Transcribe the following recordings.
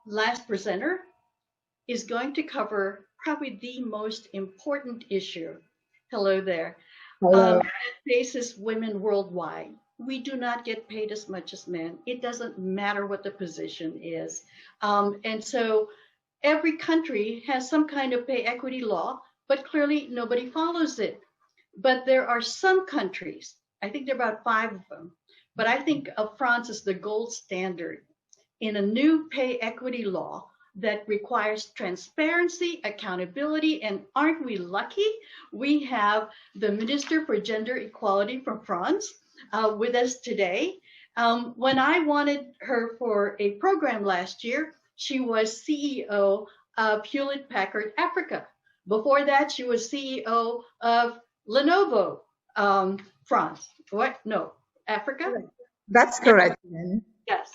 last presenter is going to cover probably the most important issue. Hello there. Hello. That faces women worldwide. We do not get paid as much as men. It doesn't matter what the position is. And so every country has some kind of pay equity law, but clearly nobody follows it. But there are some countries, I think there are about five of them, but I think of France as the gold standard in a new pay equity law that requires transparency, accountability, and aren't we lucky? We have the Minister for Gender Equality from France with us today. When I wanted her for a program last year, she was CEO of Hewlett Packard Africa. Before that, she was CEO of Lenovo France. What? No, Africa? That's Yeah. correct. Yes.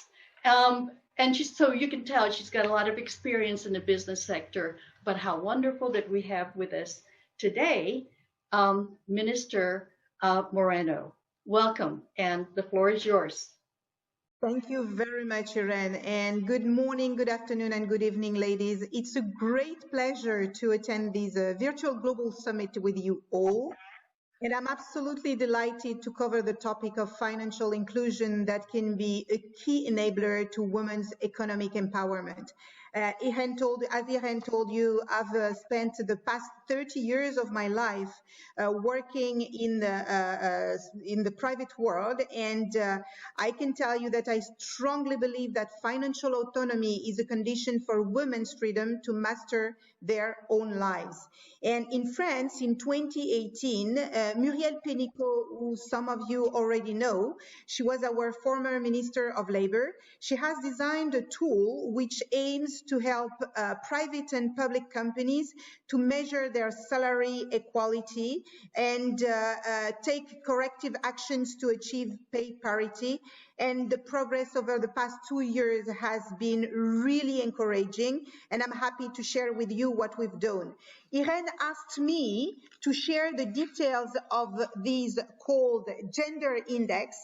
And so you can tell she's got a lot of experience in the business sector, but how wonderful that we have with us today, Minister Moreno. Welcome, and the floor is yours. Thank you very much, Irene. And good morning, good afternoon, and good evening, ladies. It's a great pleasure to attend this virtual global summit with you all. And I'm absolutely delighted to cover the topic of financial inclusion that can be a key enabler to women's economic empowerment. As Irene told you, I've spent the past 30 years of my life working in the private world, and I can tell you that I strongly believe that financial autonomy is a condition for women's freedom to master their own lives. And in France, in 2018, Muriel Pénicaud, who some of you already know, she was our former Minister of Labor. She has designed a tool which aims to help private and public companies to measure their salary equality and take corrective actions to achieve pay parity. And the progress over the past 2 years has been really encouraging, and I'm happy to share with you what we've done. Irene asked me to share the details of these called gender index,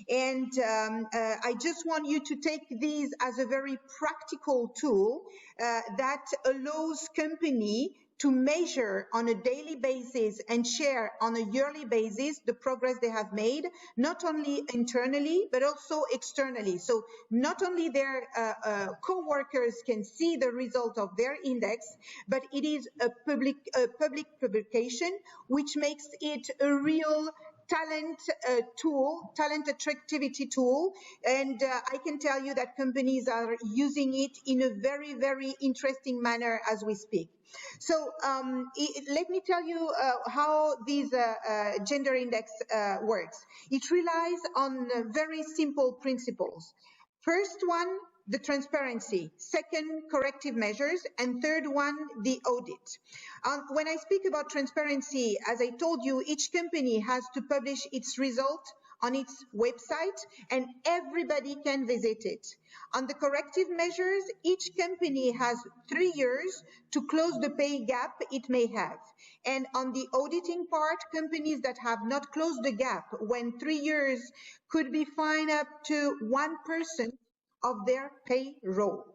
and I just want you to take these as a very practical tool that allows company to measure on a daily basis and share on a yearly basis the progress they have made, not only internally, but also externally. So not only their co-workers can see the result of their index, but it is a public publication, which makes it a real talent talent attractivity tool. And I can tell you that companies are using it in a very, very interesting manner as we speak. So let me tell you how this gender index works. It relies on very simple principles. First one, the transparency. Second, corrective measures. And third one, the audit. When I speak about transparency, as I told you, each company has to publish its result on its website, and everybody can visit it. On the corrective measures, each company has 3 years to close the pay gap it may have. And on the auditing part, companies that have not closed the gap when 3 years could be fined up to 1% of their payroll.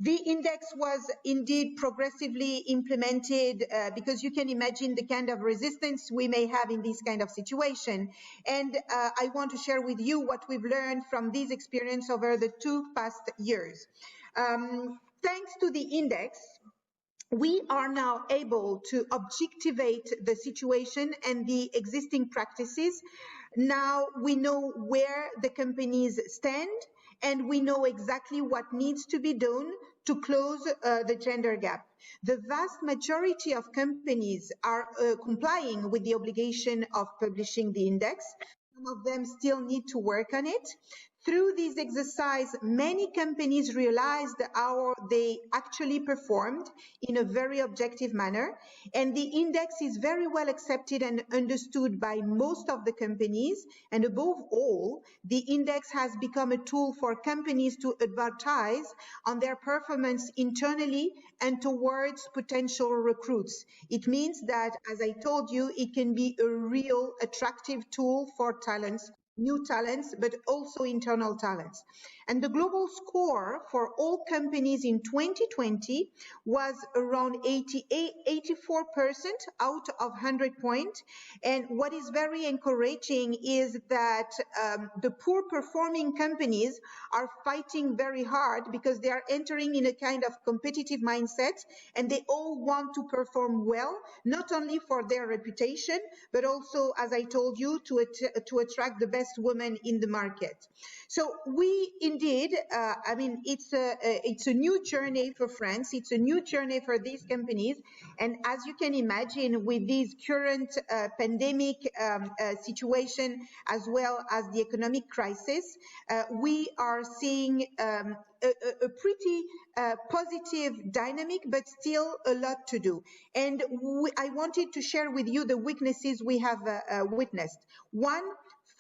The index was indeed progressively implemented because you can imagine the kind of resistance we may have in this kind of situation. And I want to share with you what we've learned from this experience over the 2 past years. Thanks to the index, we are now able to objectivate the situation and the existing practices. Now we know where the companies stand, and we know exactly what needs to be done to close the gender gap. The vast majority of companies are complying with the obligation of publishing the index. Some of them still need to work on it. Through this exercise, many companies realized how they actually performed in a very objective manner, and the index is very well accepted and understood by most of the companies. And above all, the index has become a tool for companies to advertise on their performance internally and towards potential recruits. It means that, as I told you, it can be a real attractive tool for talents, new talents, but also internal talents. And the global score for all companies in 2020 was around 84% out of 100 points. And what is very encouraging is that the poor performing companies are fighting very hard because they are entering in a kind of competitive mindset, and they all want to perform well, not only for their reputation, but also, as I told you, to attract the best women in the market. So we indeed, I mean, it's a new journey for France. It's a new journey for these companies. And as you can imagine, with this current pandemic situation, as well as the economic crisis, we are seeing a pretty positive dynamic, but still a lot to do. And I wanted to share with you the weaknesses we have witnessed. One,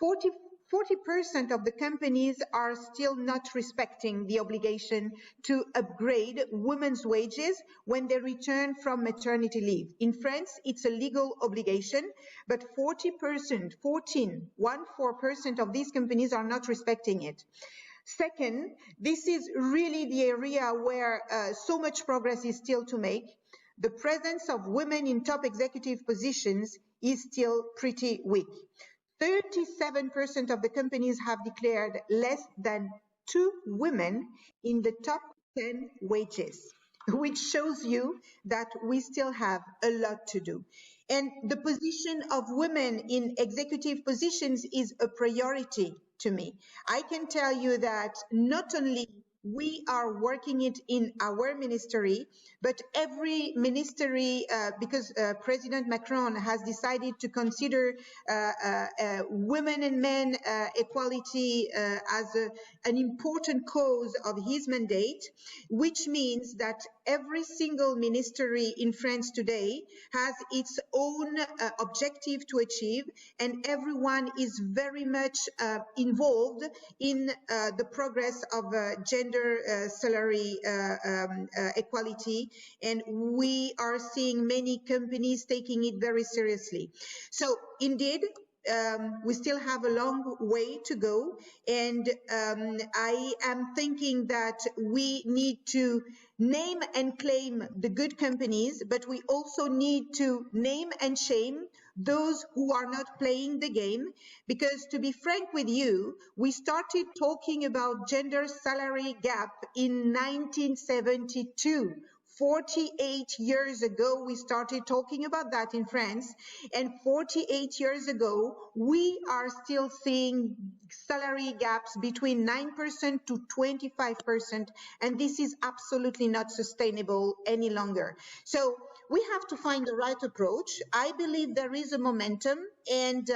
40% of the companies are still not respecting the obligation to upgrade women's wages when they return from maternity leave. In France, it's a legal obligation, but 14% of these companies are not respecting it. Second, this is really the area where so much progress is still to make. The presence of women in top executive positions is still pretty weak. 37% of the companies have declared less than 2 women in the top 10 wages, which shows you that we still have a lot to do. And the position of women in executive positions is a priority to me. I can tell you that not only we are working it in our ministry, but every ministry, because President Macron has decided to consider women and men equality as an important cause of his mandate, which means that every single ministry in France today has its own objective to achieve, and everyone is very much involved in the progress of gender salary equality, and we are seeing many companies taking it very seriously. So indeed, we still have a long way to go, and I am thinking that we need to name and claim the good companies, but we also need to name and shame those who are not playing the game, because to be frank with you, we started talking about gender salary gap in 1972. 48 years ago, we started talking about that in France, and 48 years ago, we are still seeing salary gaps between 9% to 25%, and this is absolutely not sustainable any longer. So we have to find the right approach. I believe there is a momentum, and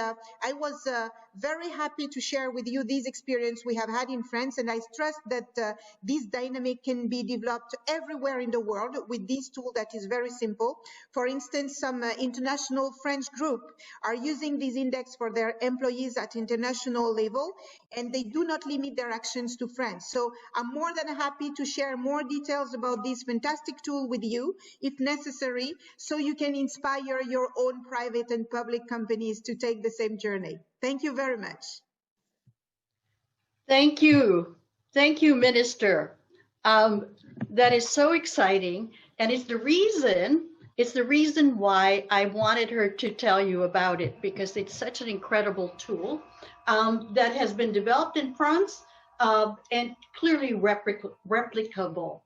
I was very happy to share with you this experience we have had in France, and I stress that this dynamic can be developed everywhere in the world with this tool that is very simple. For instance, some international French group are using this index for their employees at international level, and they do not limit their actions to France. So I'm more than happy to share more details about this fantastic tool with you, if necessary, so you can inspire your own private and public companies to take the same journey. Thank you very much. Thank you. Thank you, Minister. That is so exciting. And it's the reason why I wanted her to tell you about it, because it's such an incredible tool that has been developed in France and clearly replicable.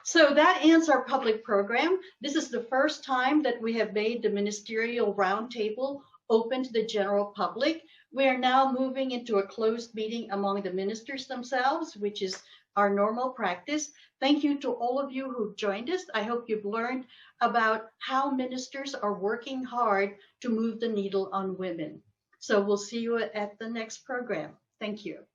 So that ends our public program. This is the first time that we have made the Ministerial Roundtable open to the general public. We are now moving into a closed meeting among the ministers themselves, which is our normal practice. Thank you to all of you who've joined us. I hope you've learned about how ministers are working hard to move the needle on women. So we'll see you at the next program. Thank you.